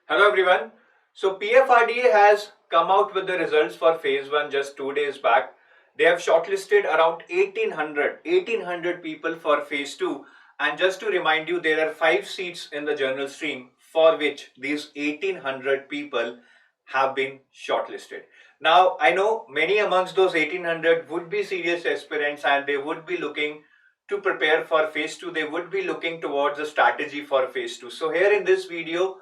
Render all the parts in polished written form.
Hello everyone. So PFRDA has come out with the results for phase 1 just 2 days back. They have shortlisted around 1800 people for phase 2, and just to remind you, there are 5 seats in the general stream for which these 1800 people have been shortlisted. Now I know many amongst those 1800 would be serious aspirants and they would be looking to prepare for phase 2. They would be looking towards a strategy for phase 2. So here in this video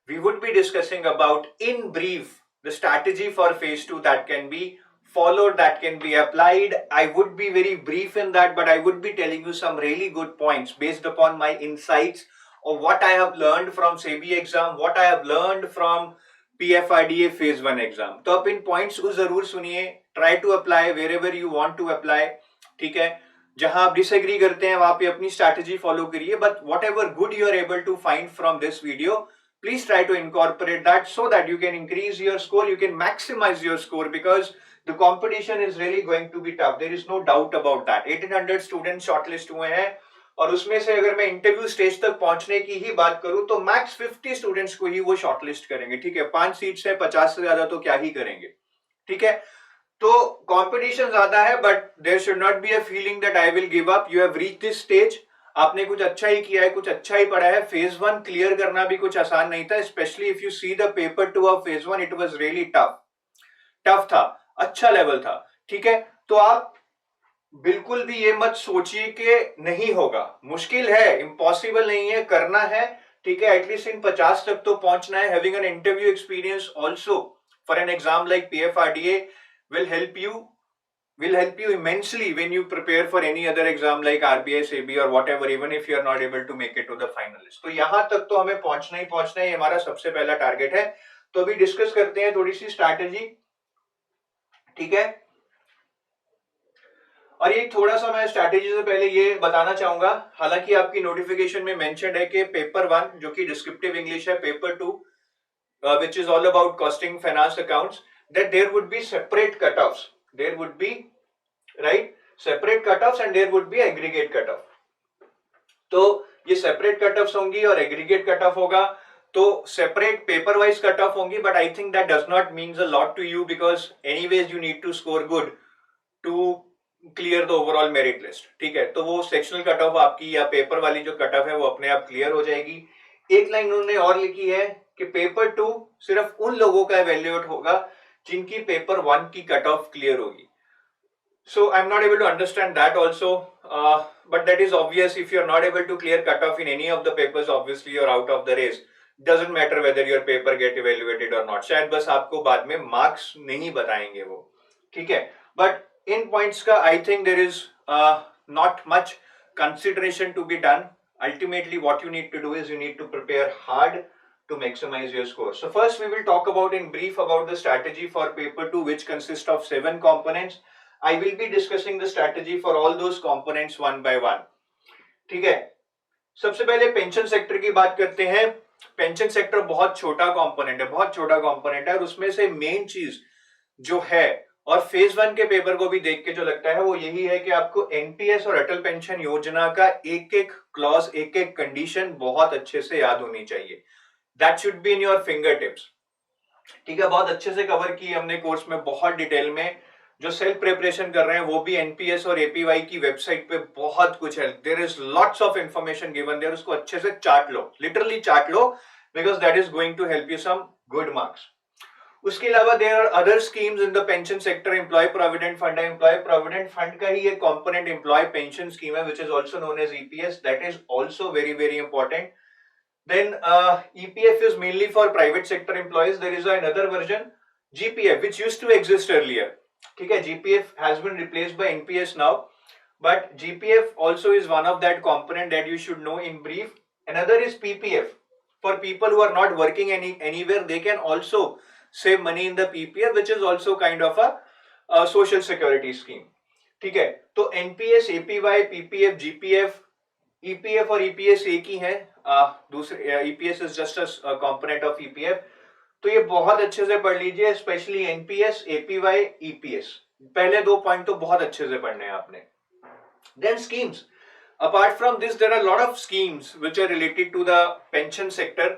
we would be discussing about in brief the strategy for phase 2 that can be followed, that can be applied. I would be very brief in that, but I would be telling you some really good points based upon my insights of what I have learned from SEBI exam, what I have learned from PFRDA phase 1 exam. तो आप इन points को जरूर सुनिए, try to apply wherever you want to apply. ठीक है, जहां आप डिसएग्री करते हैं वहां पे अपनी स्ट्रैटेजी फॉलो करिए, but whatever good you are able to find from this video, please try to incorporate that so that you can increase your score, you can maximize your score, because the competition is really going to be tough. There is no doubt about that. 1800 students shortlist हुए हैं और उसमें से अगर मैं interview stage तक पहुंचने की ही बात करूं तो मैक्स 50 स्टूडेंट्स को ही वो शॉर्टलिस्ट करेंगे. ठीक है, 5 सीट्स है, 50 से ज्यादा तो क्या ही करेंगे. ठीक है, तो कंपटीशन ज्यादा है, but there should not be a feeling that I will give up. You have reached this stage, आपने कुछ अच्छा ही किया है, कुछ अच्छा ही पढ़ा है. फेज 1 क्लियर करना भी कुछ आसान नहीं था, specially if you see the paper 2 of phase 1, it was really tough था, अच्छा लेवल था. ठीक है, तो आप बिल्कुल भी ये मत सोचिए कि नहीं होगा. मुश्किल है, इम्पॉसिबल नहीं है, करना है. ठीक है, एटलीस्ट इन 50 तक तो पहुंचना है. Having an interview experience also for an exam like PFRDA will help you immensely when you prepare for any other exam like RBI, SEBI or whatever, even if you are not able to make it to the finalist. तो यहां तक तो हमें पहुंचना ही पहुंचना है, हमारा सबसे पहला टारगेट है. तो अभी डिस्कस करते हैं थोड़ी सी स्ट्रैटेजी. ठीक है, और ये थोड़ा सा मैं स्ट्रैटेजी से पहले ये बताना चाहूंगा, हालांकि आपकी नोटिफिकेशन में मेंशन्ड है कि पेपर 1 जो कि डिस्क्रिप्टिव इंग्लिश है, paper 2 which is all about costing finance accounts, that there would be separate cutoffs. There would be separate cutoffs and there would be aggregate cutoff. तो ये separate cutoffs होंगी और aggregate cutoff होगा. तो separate paper wise cutoff होंगी, but I think that does not means a lot to you because anyways you need to score good to clear the overall merit list. ठीक है, तो वो sectional cutoff आपकी या paper वाली जो cutoff है वो अपने आप क्लियर हो जाएगी. एक लाइन उन्होंने और लिखी है कि पेपर 2 सिर्फ उन लोगों का इवेल्युएट होगा जिनकी पेपर 1 की कट ऑफ क्लियर होगी. So I'm not able to understand that also, but that is obvious. If you're not able to clear cutoff in any of the papers, obviously you're out of the race. Doesn't matter whether your paper get evaluated or not. शायद बस आपको बाद में marks नहीं बताएंगे वो. ठीक है, but इन पॉइंट्स का I think there is not much consideration to be done. Ultimately what you need to do is you need to prepare hard to maximize your score. So first we will talk about in brief about the strategy for paper 2, which consists of 7 components. I will be discussing the strategy for all those components one by one. ठीक है, सबसे पहले pension sector की बात करते हैं. Pension sector बहुत छोटा कंपोनेंट है, बहुत छोटा कंपोनेंट है, और उसमें से मेन चीज जो है और फेज 1 के पेपर को भी देख के जो लगता है वो यही है कि आपको एनपीएस और अटल पेंशन योजना का एक एक क्लॉज, एक एक कंडीशन बहुत अच्छे से याद होनी चाहिए. That should be in your finger tips. ठीक है, बहुत अच्छे से कवर की हमने कोर्स में, बहुत डिटेल में. जो सेल्फ प्रिपरेशन कर रहे हैं वो भी एनपीएस और एपीवाई की वेबसाइट पे बहुत कुछ है. There is lots of information given there. उसको अच्छे से चाट लो, लिटरली चाट लो, because that is going to help you some good marks. उसके अलावा there are other schemes in the pension sector. Employ provident fund है, एम्प्लॉय प्रोविडेंट फंड का ही एक कंपोनेंट एम्प्लॉय पेंशन स्कीम है, which is also known as EPS. That is also very very important. Then EPF is mainly for private sector employees. There is another version, GPF, which used to exist earlier. ठीक है, GPF has been replaced by NPS now, but GPF also is one of that component that you should know in brief. Another is PPF. For people who are not working anywhere, they can also save money in the PPF, which is also kind of a social security scheme. ठीक है, तो NPS, APY, PPF, GPF, EPF और EPS एक ही है. दूसरे EPS is just a component of EPF. तो ये बहुत अच्छे से पढ़ लीजिए, स्पेशली NPS, APY, EPS. पहले 2 पॉइंट तो बहुत अच्छे से पढ़ने हैं आपने. Then schemes. Apart from this, there are a lot of schemes which are related to the pension sector.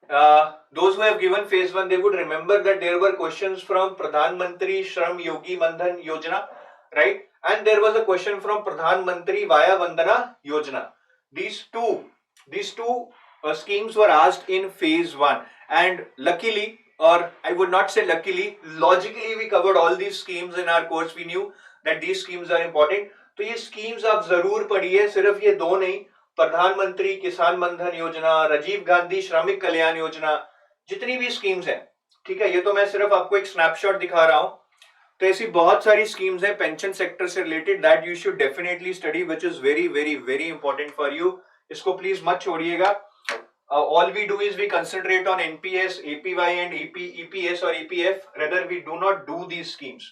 those who have given phase 1, they would remember that there were questions from Pradhan Mantri Shram Yogi Mandhan Yojana, right? And there was a question from Pradhan Mantri Vaya Vandana Yojana. These two schemes were asked in phase 1, and luckily, or I would not say luckily, logically we covered all these schemes in our course. We knew that these schemes are important. तो ये schemes आप जरूर पढ़िए, सिर्फ ये दो नहीं, प्रधानमंत्री किसान मानधन योजना, राजीव गांधी श्रमिक कल्याण योजना, जितनी भी स्कीम्स हैं, ठीक है, ये तो मैं सिर्फ आपको एक स्नैपशॉट दिखा रहा हूं. तो ऐसी बहुत सारी स्कीम्स हैं पेंशन सेक्टर से related that you should definitely study, which is very very very important for you. इसको प्लीज मत छोड़िएगा. All we do is we concentrate on NPS, APY and EPS or EPF. Rather we do not do these schemes.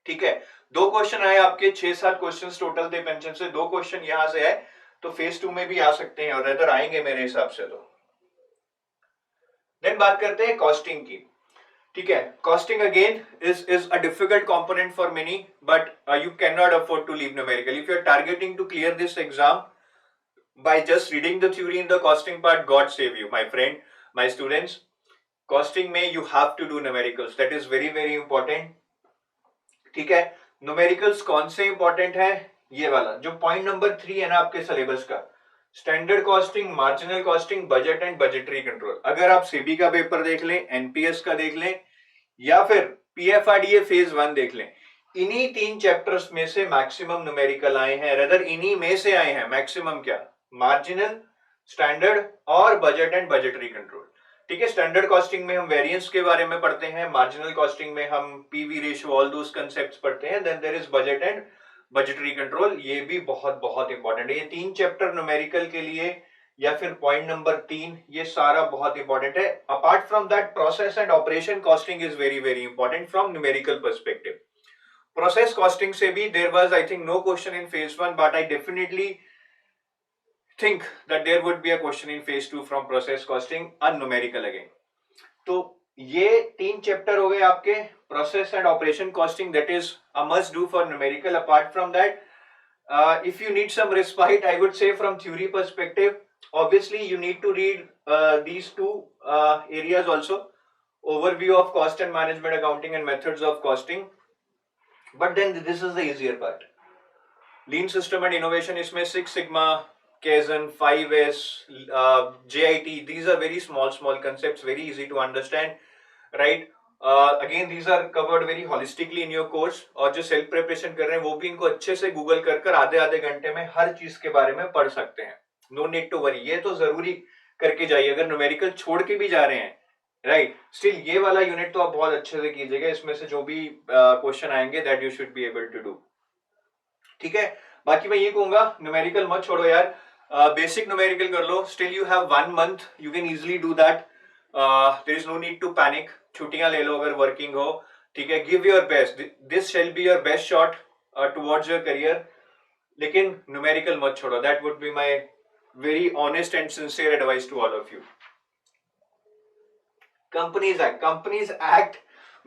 ठीक है, 2 question आए आपके, 6-7 questions total थे pension से, 2 question यहां से है, तो फेज 2 में भी आ सकते हैं और रेदर आएंगे मेरे हिसाब से. तो देन बात करते हैं कॉस्टिंग की. ठीक है, costing again is a difficult component for many, but you can not afford to leave numerical. If you are targeting to clear this exam by just reading the theory in the costing part, God save you, my friend, my students. Costing में you have to do numericals. That is very very important. ठीक है, numericals कौन से important है? ये वाला जो point number 3 है ना आपके सिलेबस का, standard costing, marginal costing, budget and budgetary control. अगर आप सेबी का पेपर देख लें, एनपीएस का देख लें, या फिर पीएफआरडीए फेज 1 देख लें, इन्हीं 3 चैप्टर्स में से मैक्सिमम न्यूमेरिकल आए हैं. रेदर इन्हीं में से आए हैं मैक्सिमम. क्या? मार्जिनल, स्टैंडर्ड और बजट एंड बजटरी कंट्रोल. ठीक है, स्टैंडर्ड कॉस्टिंग में हम वेरिएंस के बारे में पढ़ते हैं, मार्जिनल कॉस्टिंग में हम PV ratio, all those concepts पढ़ते हैं. Then there is budget and budgetary control, ये भी बहुत बहुत इंपॉर्टेंट है. ये 3 चैप्टर न्यूमेरिकल के लिए, या फिर पॉइंट नंबर 3, ये सारा बहुत इंपॉर्टेंट है. Apart from that, process and operation costing is very very important from numerical perspective. Process costing से भी there was I think no question in phase 1, but I definitely think that there would be a question in phase 2 from process costing, a numerical again. तो ये 3 chapter हो गए आपके process and operation costing, that is a must do for numerical. Apart from that, if you need some respite, I would say from theory perspective, obviously you need to read these 2 areas also, overview of cost and management accounting and methods of costing. But then this is the easier part, lean system and innovation. इसमें 6 sigma, Kaizen, 5S, JIT, these are very small concepts, very easy to understand, right? Again, these are covered very holistically in your course. और जो self preparation कर रहे हैं वो भी इनको अच्छे से गूगल कर आधे घंटे में हर चीज के बारे में पढ़ सकते हैं. नो नीड टू वरी, ये तो जरूरी करके जाइए. अगर न्यूमेरिकल छोड़ के भी जा रहे हैं, राइट, स्टिल ये वाला यूनिट तो आप बहुत अच्छे से कीजिएगा. इसमें से जो भी क्वेश्चन आएंगे that you should be able to do. ठीक है, बाकी मैं ये कहूंगा न्यूमेरिकल मत छोड़ो यार, बेसिक न्यूमेरिकल कर लो. Still you have 1 month, you can easily do that. There is no need to panic. छुट्टियां ले लो अगर वर्किंग हो, ठीक है. Give your best, this shall be your best shot towards your career. लेकिन न्यूमेरिकल मत छोड़ो. That would be my very honest and sincere advice to all of you. Companies act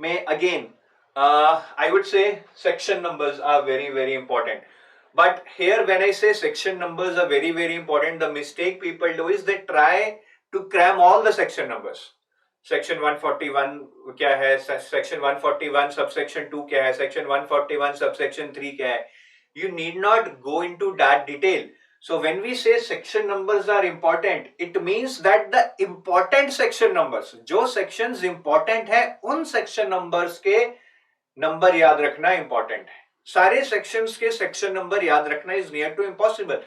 में again I would say section numbers are very very important. But here when I say section numbers are very very important, the mistake people do is they try to cram all the section numbers. Section 141 क्या है, section 141 subsection 2 क्या है, section 141 subsection 3 क्या है. You need not go into that detail. So when we say section numbers are important, it means that the important section numbers, जो sections important है, उन section numbers के नंबर याद रखना इंपॉर्टेंट है. सारे सेक्शंस के सेक्शन नंबर याद रखना is near to impossible.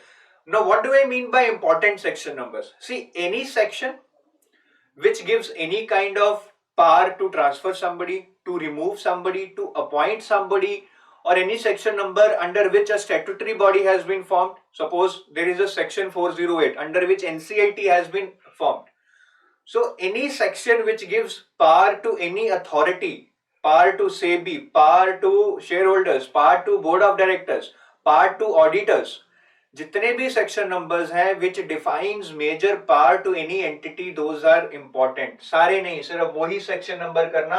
Now what do I mean by important section numbers? See, any section which gives any kind of power to transfer somebody, to remove somebody, to appoint somebody, or any section number under which a statutory body has been formed. Suppose there is a section 408 under which NCLT has been formed. So any section which gives power to any authority, power to SEBI, power to shareholders, power to board of directors, power to auditors, जितने भी section numbers हैं which defines major power to any entity, those are important. सारे नहीं, सिर्फ वही section number करना.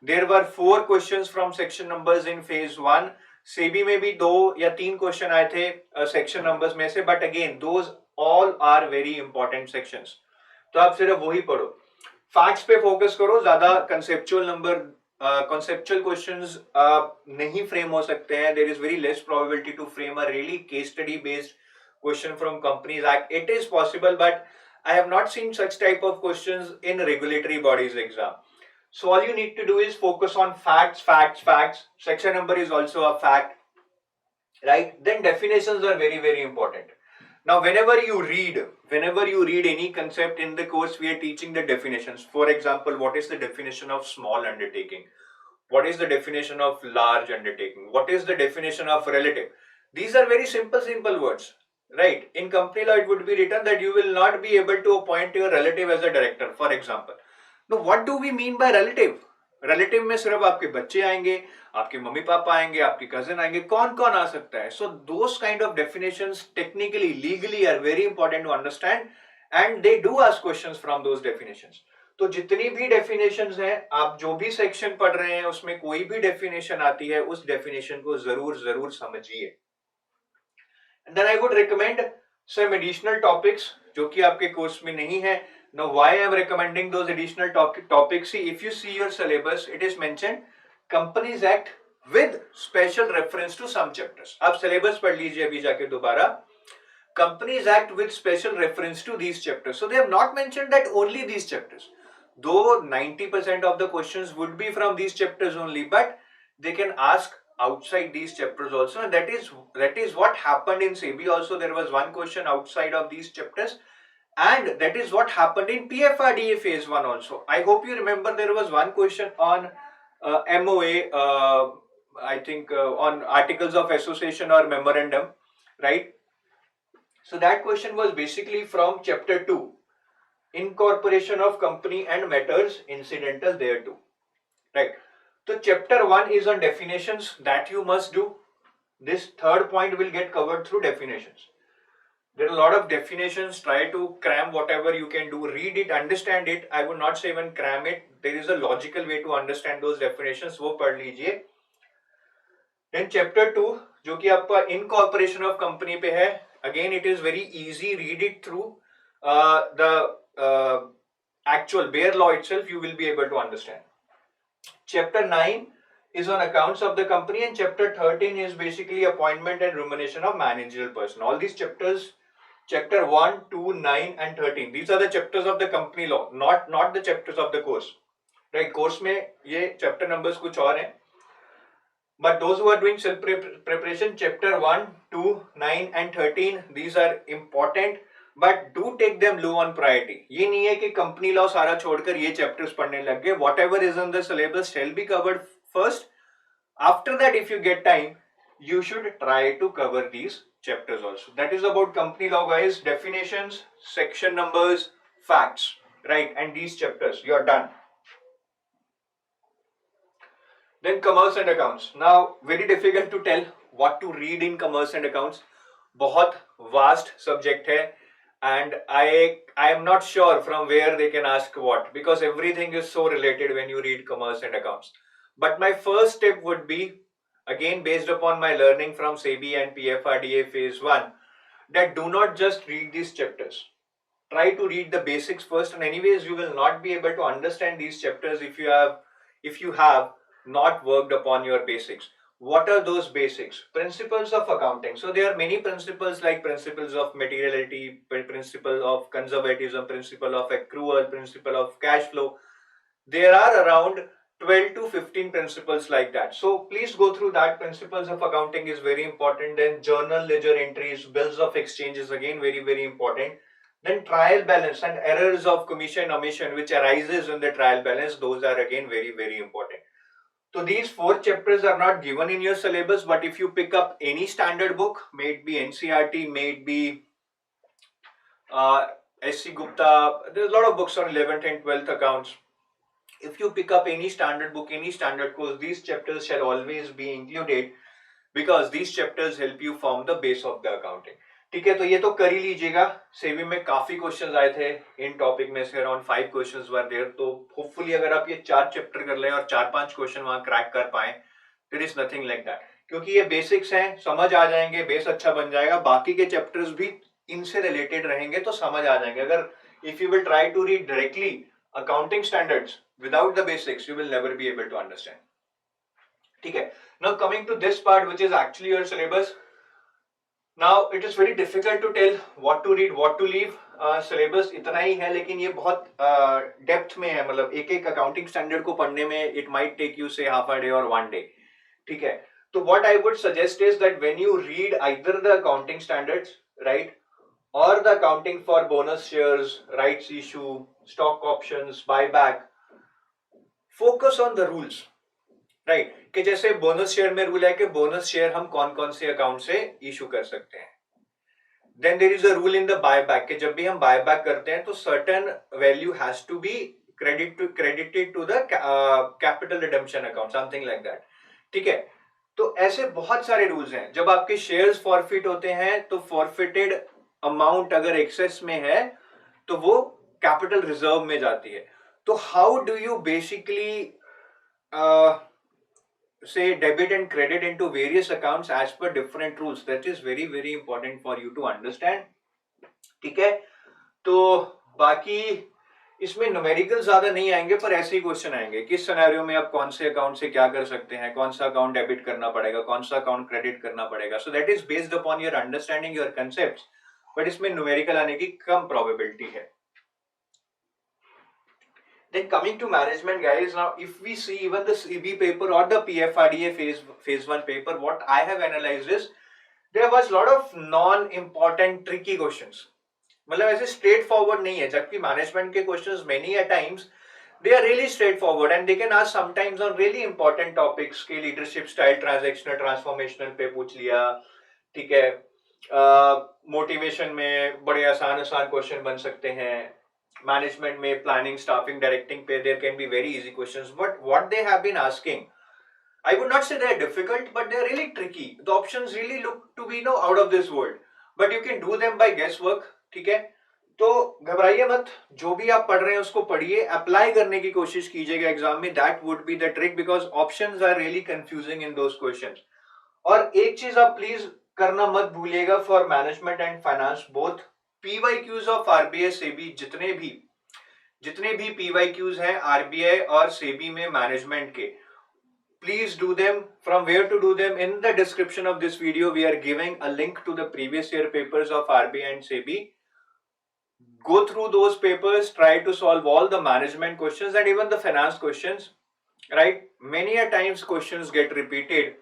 There were 4 questions from section numbers in phase 1. SEBI में भी 2 या 3 क्वेश्चन आए थे सेक्शन नंबर्स में से, but again those all are very important sections. तो तो आप सिर्फ वही पढ़ो, फैक्ट्स पे फोकस करो, ज्यादा conceptual questions नहीं फ्रेम हो सकते हैं. There is very less probability to frame a really case study based question from Companies Act. It is possible, but I have not seen such type of questions in regulatory bodies exam. So all you need to do is focus on facts, facts, facts. Section number is also a fact, right? Then definitions are very, very important. Now, whenever you read any concept in the course, we are teaching the definitions. For example, what is the definition of small undertaking? What is the definition of large undertaking? What is the definition of relative? These are very simple words, right? In company law, it would be written that you will not be able to appoint your relative as a director, for example. Now, what do we mean by relative? Relative में सिर्फ आपके बच्चे आएंगे, आपके mummy papa आएंगे, आपके cousin आएंगे, कौन कौन आ सकता है? So those kind of definitions technically legally are very important to understand and they do ask questions from those definitions. तो जितनी भी डेफिनेशंस हैं, आप जो भी सेक्शन पढ़ रहे हैं उसमें कोई भी डेफिनेशन आती है, उस डेफिनेशन को जरूर समझिए. And then I would recommend some additional topics जो कि आपके कोर्स में नहीं है. Now, why I am recommending those additional topics? See, if you see your syllabus, it is mentioned Companies Act with special reference to some chapters. आप syllabus पढ़ लीजिए अभी जाके दोबारा. Companies Act with special reference to these chapters. So they have not mentioned that only these chapters. Though 90% of the questions would be from these chapters only, but they can ask outside these chapters also, and that is what happened in SEBI also. There was one question outside of these chapters. And that is what happened in PFRDA phase 1 also. I hope you remember there was one question on MOA, I think on articles of association or memorandum, right? So that question was basically from chapter 2, incorporation of company and matters incidental thereto, right? So chapter 1 is on definitions that you must do. This third point will get covered through definitions. There are a lot of definitions. Try to cram whatever you can do. Read it, understand it. I would not say even cram it. There is a logical way to understand those definitions. वो पढ़ लीजिए. Then chapter 2, जो कि आपका incorporation of company पे है. Again, it is very easy. Read it through the actual bare law itself. You will be able to understand. Chapter 9 is on accounts of the company, and chapter 13 is basically appointment and remuneration of managerial person. All these chapters, chapter 1, 2, 9 and 13, these are the chapters of the company law, not the chapters of the course, right? Course में ये chapter numbers कुछ और हैं, but those who are doing self preparation, chapter 1, 2, 9 and 13, these are important, but do take them low on priority. ये नहीं है कि company law सारा छोड़कर ये chapters पढ़ने लग गए. Whatever is on the syllabus shall be covered first. After that, if you get time, you should try to cover these chapters also. That is about company law, guys. Definitions, section numbers, facts, right? And these chapters, you are done. Then commerce and accounts. Now, very difficult to tell what to read in commerce and accounts. बहुत vast subject है, and I am not sure from where they can ask what, because everything is so related when you read commerce and accounts. But my first tip would be, again based upon my learning from SEBI and PFRDA phase 1, that do not just read these chapters. Try to read the basics first, and anyways you will not be able to understand these chapters if you have not worked upon your basics. What are those basics? Principles of accounting. So there are many principles, like principles of materiality, principle of conservatism, principle of accrual, principle of cash flow. There are around 12 to 15 principles like that. So please go through that. Principles of accounting is very important. Then journal ledger entries, bills of exchange is again very, very important. Then trial balance and errors of commission omission which arises in the trial balance, those are again very, very important. So these 4 chapters are not given in your syllabus, but if you pick up any standard book, may it be NCRT, may it be SC Gupta, there's a lot of books on 11th and 12th accounts. If you pick up any standard book, any standard course, these chapters shall always be included, because these chapters help you form the base of the accounting. ठीक है, तो ये तो कर ही लीजिएगा. सेबी में काफी questions आए थे इन टॉपिक में से, अराउंड 5 क्वेश्चंस वर देयर. तो होपफुली अगर आप ये 4 चैप्टर कर लें और 4-5 क्वेश्चन वहां क्रैक कर पाए, there is nothing like that, क्योंकि ये बेसिक्स हैं, समझ आ जाएंगे, बेस अच्छा बन जाएगा. बाकी के चैप्टर्स भी इनसे रिलेटेड रहेंगे तो समझ आ जाएंगे. अगर if you will try to read directly accounting standards without the basics, you will never be able to understand. ठीक है. Now coming to this part, which is actually your syllabus. Now it is very difficult to tell what to read, what to leave. Syllabus इतना ही है, लेकिन ये बहुत depth में है, मतलब एक एक अकाउंटिंग स्टैंडर्ड को पढ़ने में it might take you say half a day or 1 day. ठीक है. तो what I would suggest is that when you read either the accounting standards, right, or the accounting for bonus shares, rights issue, stock options, buyback, focus on the rules. Right कि जैसे bonus share में rule है कि bonus share हम कौन कौन से account से इशू कर सकते हैं. Then there is a rule in the buyback कि जब भी हम बायबैक करते हैं तो certain value has to be credited to the capital redemption account, something like that. ठीक है. तो ऐसे बहुत सारे रूल्स हैं. जब आपके शेयर्स फॉरफिट होते हैं तो फॉरफिटेड अमाउंट अगर एक्सेस में है तो वो कैपिटल रिजर्व में जाती है. तो how do you basically say debit and credit into various accounts as per different rules? That is very very important for you to understand. ठीक है. तो बाकी इसमें न्यूमेरिकल ज्यादा नहीं आएंगे, पर ऐसे ही क्वेश्चन आएंगे. किस सिनेरियो में आप कौन से अकाउंट से क्या कर सकते हैं, कौन सा अकाउंट डेबिट करना पड़ेगा, कौन सा अकाउंट क्रेडिट करना पड़ेगा. So that is based upon your understanding your concepts, but इसमें न्यूमेरिकल आने की कम प्रोबेबिलिटी है. Then coming to management, guys, now if we see even the CB paper or the PFRDA phase 1 paper, what I have analyzed is there was lot of non-important tricky questions. मतलब ऐसे straight forward नहीं है, जबकि management के questions many a times they are really straightforward and they can ask sometimes on really important topics के leadership style, transactional, transformational पे पूछ लिया. ठीक है. मोटिवेशन में बड़े आसान क्वेश्चन बन सकते हैं. मैनेजमेंट में प्लानिंग, स्टाफिंग, डायरेक्टिंग पे there can be very easy questions, but what they have been asking, I would not say they are difficult, but they are really tricky. The options really look to be no out of this world, but you can do them by guess work. ठीक है. तो घबराइए मत, जो भी आप पढ़ रहे हैं उसको पढ़िए, अप्लाई करने की कोशिश कीजिएगा एग्जाम में. That would be the trick, because options are really confusing in those questions. और एक चीज आप प्लीज करना मत भूलिएगा for management and finance both, PYQs of RBI SEBI, जितने भी PYQs हैं RBI और सेबी में मैनेजमेंट के, please do them. From where to do them? In the description of this video we are giving a link to the previous year papers of RBI and SEBI. Go through those papers, try to solve all the management questions and even the finance questions, right? Many a times questions get repeated,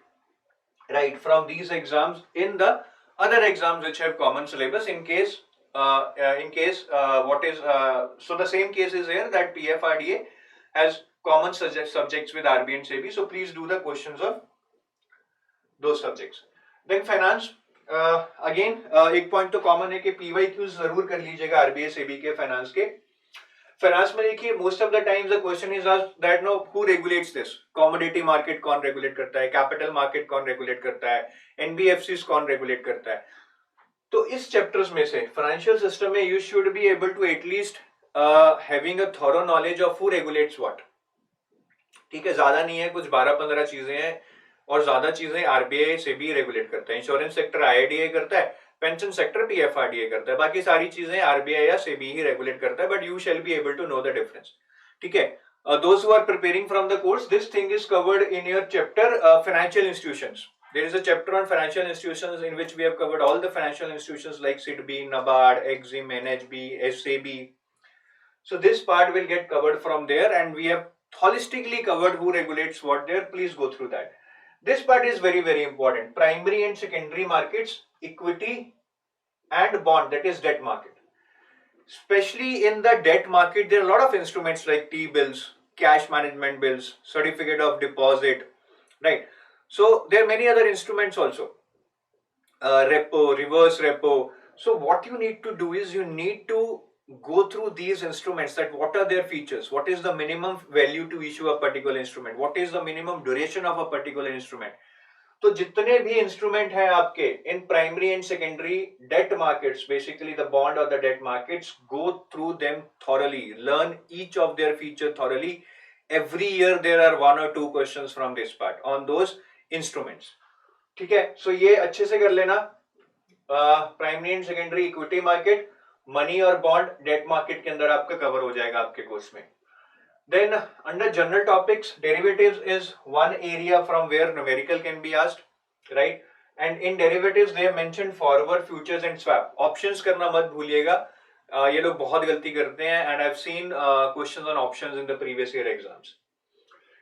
right, from these exams in the other exams which have common syllabus. So the same case is here, that PFRDA has common subjects with RBI and SEBI, so please do the questions of those subjects. Then finance, again एक point तो common है कि PYQs जरूर कर लीजिएगा RBI SEBI के finance के. Finance में देखिए most of the times the question is asked that no, who regulates this? Commodity market कौन regulate करता है, capital market कौन regulate करता है, NBFCs कौन regulate करता है. तो इस चैप्टर्स में से फाइनेंशियल सिस्टम में you should be able to at least having a thorough knowledge of who regulates what. ठीक है, ज्यादा नहीं है, कुछ 12-15 चीजें हैं और ज्यादा चीजें RBI सेबी रेगुलेट करता है. इंश्योरेंस सेक्टर IRDA करता है, पेंशन सेक्टर PFRDA करता है, बाकी सारी चीजें RBI या सेबी ही रेगुलेट करता है, but you shall be able to know the difference. ठीक है. Those who are preparing from the course, this thing is covered in your chapter financial institutions. There is a chapter on financial institutions in which we have covered all the financial institutions like SIDBI, NABARD, EXIM, NHB, SAB. So this part will get covered from there, and we have holistically covered who regulates what there. Please go through that. This part is very very important. Primary and secondary markets, equity and bond, that is debt market. Especially in the debt market, there are a lot of instruments like T-bills, cash management bills, certificate of deposit, right? So there are many other instruments also, repo, reverse repo. So what you need to do is you need to go through these instruments, that what are their features, what is the minimum value to issue a particular instrument, what is the minimum duration of a particular instrument. तो जितने भी instrument हैं आपके in primary and secondary debt markets, basically the bond और the debt markets, go through them thoroughly, learn each of their feature thoroughly. Every year there are 1 or 2 questions from this part on those instruments. ठीक है. So ये अच्छे से कर लेना. Primary and secondary equity market, money और bond debt market के अंदर आपका कवर हो जाएगा आपके कोर्स में. Then under general topics, derivatives is one area from where numerical can be asked, right? And in derivatives they have mentioned forward, futures and swap. Options करना मत भूलिएगा. ये लोग बहुत गलती करते हैं and I've seen questions on options in the previous year exams.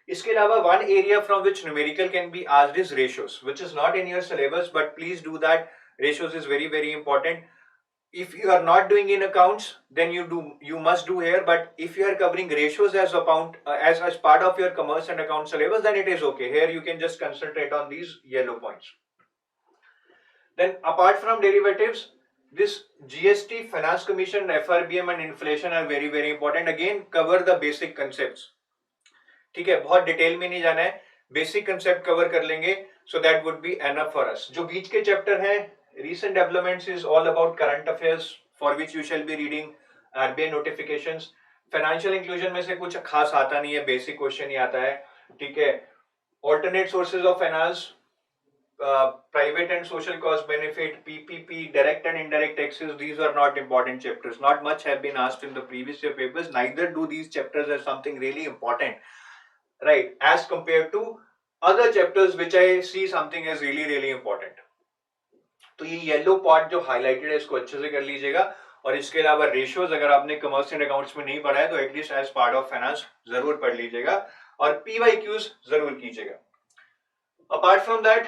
इसके अलावा one area from which numerical can be asked is ratios, which is not in your syllabus, but please do that. Ratios is very very important. If you are not doing in accounts, then you must do here, but if you are covering ratios as as part of your commerce and account syllabus, then it is okay. Here you can just concentrate on these yellow points. Then apart from derivatives, this GST, finance commission, FRBM and inflation are very very important. Again cover the basic concepts. ठीक है, बहुत detail में नहीं जाना है, basic concept cover कर लेंगे, so that would be enough for us. जो बीच के चैप्टर हैं, recent developments is all about current affairs for which you shall be reading RBI notifications. Financial inclusion में से कुछ खास आता नहीं है, basic question ही आता है. ठीक है, alternate sources of finance, private and social cost benefit, PPP, direct and indirect taxes, these are not important chapters. Not much have been asked in the previous year papers. Neither do these chapters as something really important, right, as compared to other chapters which I see something as really really important. तो ये yellow part जो highlighted है इसको अच्छे से कर लीजिएगा. और इसके अलावा रेशियोज अगर आपने कमर्स एंड अकाउंट्स में नहीं पढ़ा है तो at least as part of finance जरूर पढ़ लीजिएगा और पीवाईक्यूज जरूर कीजिएगा. अपार्ट फ्रॉम दैट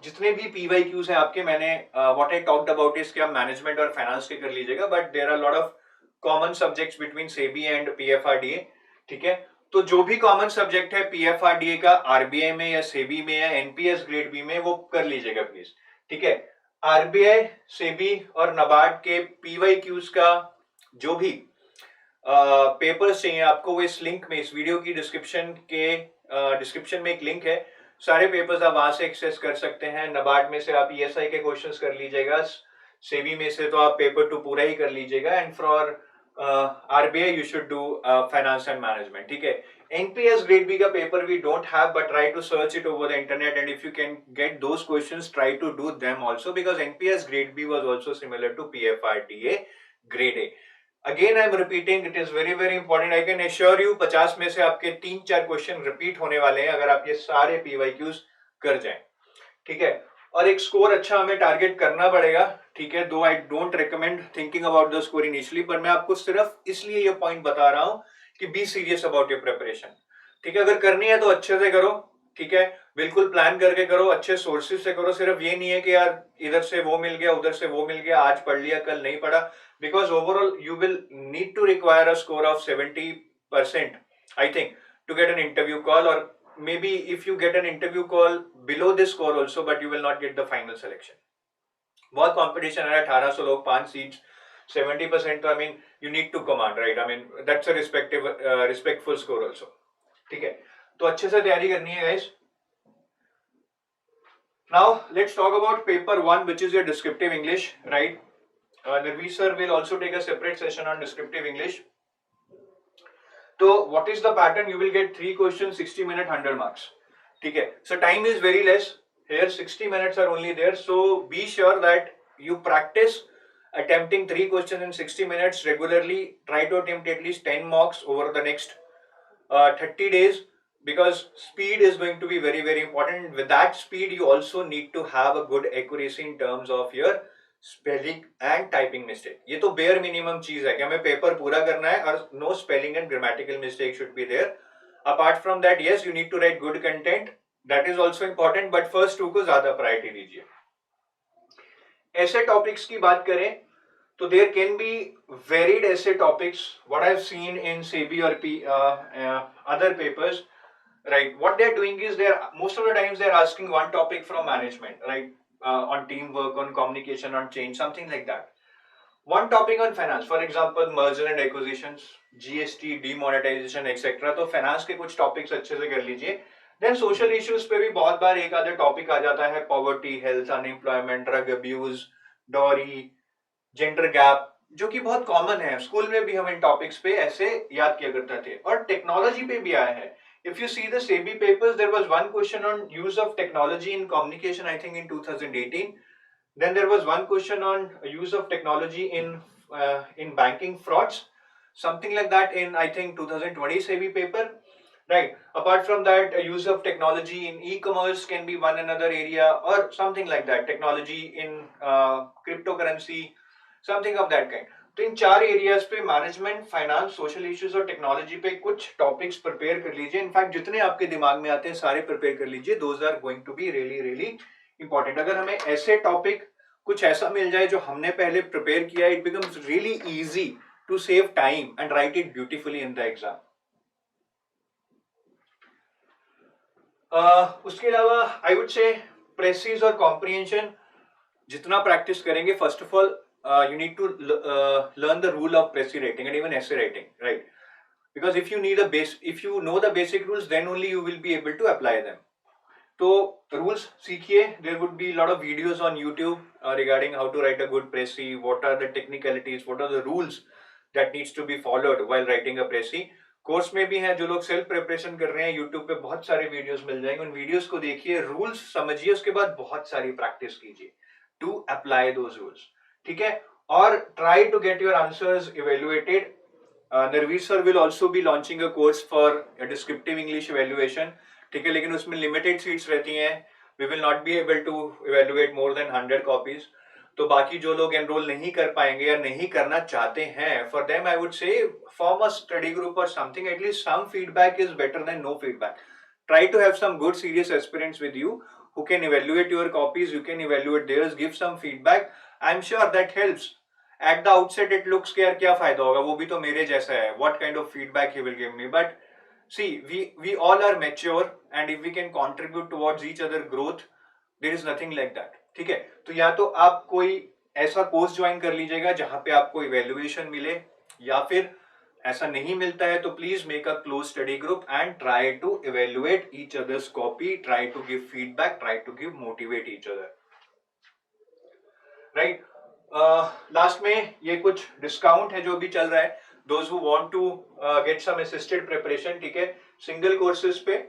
जितने भी पीवाईक्यूज हैं आपके, मैंने what I talked about is कि आप मैनेजमेंट और फाइनेंस के कर लीजिएगा, but there are lot of common subjects between SEBI and PFRDA. ठीक है, तो जो भी कॉमन सब्जेक्ट है पीएफआरडीए का आरबीआई में या सेबी में या एनपीएस ग्रेड बी में, वो कर लीजिएगा प्लीज. ठीक है, आरबीआई, सेबी और नबार्ड के पीवाईक्यूज का जो भी पेपर्स चाहिए आपको, वो इस लिंक में, इस वीडियो की डिस्क्रिप्शन में एक लिंक है. सारे पेपर्स आप वहां से एक्सेस कर सकते हैं. नबार्ड में से आप ईएसआई के क्वेश्चंस कर लीजिएगा, सेबी में से तो आप पेपर 2 पूरा ही कर लीजिएगा, and for RBI you should do finance and management. ठीक है, NPS grade B का paper we don't have, but try to search it over the internet, and if you can get those questions, try to do them also, because NPS grade B was also similar to PFRDA grade A. Again I am repeating, it is very very important. I can assure you 50 में से आपके 3-4 question repeat होने वाले हैं अगर आप ये सारे PYQs कर जाएं. ठीक है, और एक स्कोर अच्छा हमें टारगेट करना पड़ेगा. ठीक है, दो I don't recommend thinking about the score initially, पर मैं आपको सिर्फ इसलिए ये पॉइंट बता रहा हूं कि be serious about your preparation. ठीक है, अगर करनी है तो अच्छे से करो. ठीक है, बिल्कुल प्लान करके करो, अच्छे सोर्सेज से करो. सिर्फ ये नहीं है कि यार इधर से वो मिल गया, उधर से वो मिल गया, आज पढ़ लिया कल नहीं पढ़ा, because overall you will need to require a score of 70% I think to get an interview call, और maybe if you get an interview call below this score also, but you will not get the final selection. बहुत competition है, 1800 लोग, 5 seats, 70%, तो I mean you need to command, right? I mean that's a respectful score also. ठीक है, तो अच्छे से तैयारी करनी है guys. Now let's talk about paper 1, which is your descriptive English, right? Nirvi sir will also take a separate session on descriptive English. तो what is the pattern? You will get 3 questions, 60 minutes, 100 marks. ठीक है, so time is very less here, 60 minutes are only there, so be sure that you practice attempting 3 questions in 60 minutes regularly. Try to attempt at least 10 mocks over the next 30 days, because speed is going to be very very important. With that speed you also need to have a good accuracy in terms of your spelling and typing mistake. ये तो bare minimum चीज है कि हमें paper पूरा करना है और no spelling and grammatical mistake should be there. Apart from that yes, you need to write good content, that is also important, but first 2 को ज्यादा प्रायोरिटी दीजिए. ऐसे टॉपिक्स की बात करें तो देयर कैन बी वेरिड ऐसे topics, what I have seen in SEBI और other papers, right? What they're doing is most of the times they're asking one topic from management, right? On teamwork, on communication, on change, something like that. One topic on finance, for example, merger and acquisitions, GST, demonetization, etc. तो finance के कुछ topics अच्छे से कर लीजिए. Then social issues पे भी बहुत बार एक आधा topic आ जाता है, poverty, health, unemployment, drug abuse, dowry, gender gap, जो कि बहुत common है. स्कूल में भी हम इन topics पे ऐसे याद किया करते थे, और technology पे भी आया है. If you see the SEBI papers, there was one question on use of technology in communication, I think in 2018. Then there was one question on use of technology in in banking frauds, something like that in I think 2020 SEBI paper. Right. Apart from that, use of technology in e-commerce can be one another area, or something like that. Technology in cryptocurrency, something of that kind. तो इन चार areas पे management, finance, social issues और technology पे कुछ topics prepare कर लीजिए. In fact जितने आपके दिमाग में आते हैं सारे प्रिपेयर कर लीजिए. Those are going to be really really important. अगर हमें ऐसे टॉपिक कुछ ऐसा मिल जाए जो हमने पहले प्रिपेयर किया, it becomes really easy to save time and write it beautifully in the exam. उसके अलावा आई वुड से प्रेसिज और कॉम्प्रिहेंशन जितना प्रैक्टिस करेंगे, first of all you need to learn the rule of Prezi writing and even essay writing, right? Because if you know the basic rules, then only you will be able to apply them. So rules सीखिए. There would be a lot of videos on YouTube regarding how to write a good Prezi. What are the technicalities? What are the rules that needs to be followed while writing a Prezi? Course में भी हैं जो लोग self preparation कर रहे हैं, YouTube पे बहुत सारे वीडियोस मिल जाएंगे. उन वीडियोस को देखिए, रूल्स समझिए, उसके बाद बहुत सारी प्रैक्टिस कीजिए टू अप्लाई दोज रूल्स. ठीक है. और try to get your answers evaluated. Narveer sir will also be launching a course for descriptive English evaluation. ठीक है, लेकिन उसमें लिमिटेड सीट्स रहती हैं. We will not be able to evaluate more than 100 copies. तो बाकी जो लोग एनरोल नहीं कर पाएंगे या नहीं करना चाहते हैं, for them I would say form a study group और something. At least some feedback is better than no feedback. Try to have some good serious aspirants with you who can evaluate your copies, you can evaluate theirs, give some feedback. I'm sure that helps. At the outset it looks कि यार क्या फायदा होगा, वो भी तो मेरे जैसा है, what kind of feedback he will give me. But see, we all are mature and if we can contribute towards each other growth, there is nothing like that. ठीक है. तो या तो आप कोई ऐसा कोर्स ज्वाइन कर लीजिएगा जहां पे आपको इवेल्युएशन मिले, या फिर ऐसा नहीं मिलता है तो please make a close study group and try to evaluate each others copy, try to give feedback, try to give motivate each other. Right. Last में ये कुछ डिस्काउंट है जो भी चल रहा है. Those who want to get some assisted preparation, ठीक है, सिंगल कोर्सेज पे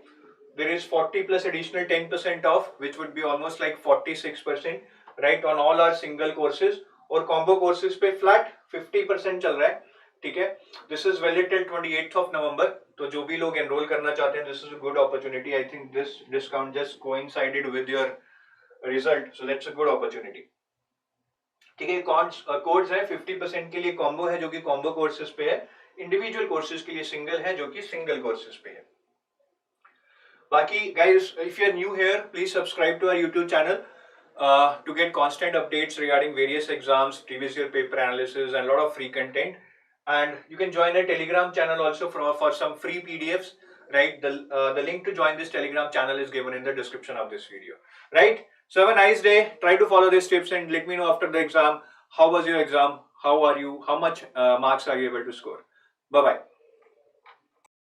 there is 40 plus additional 10% off, which would be almost like 46%, right, on all our single courses. और combo courses पे flat 50% चल रहा है. ठीक है. This is valid till 28th of November. तो जो भी लोग enroll करना चाहते हैं, this is a good opportunity. I think this discount just coincided with your result, so that's a good opportunity. ठीक है. कोड्स है 50% के लिए combo है जो कि combo courses पे है, individual courses के लिए single है जो कि single courses पे है. Baki guys, if you are new here, please subscribe to our YouTube channel to get constant updates regarding various exams, previous year paper analysis and a lot of free content. And you can join a Telegram channel also for some free PDFs, right? The link to join this Telegram channel is given in the description of this video, right? So have a nice day. Try to follow these tips and let me know after the exam, how was your exam? How are you? How much marks are you able to score? Bye-bye.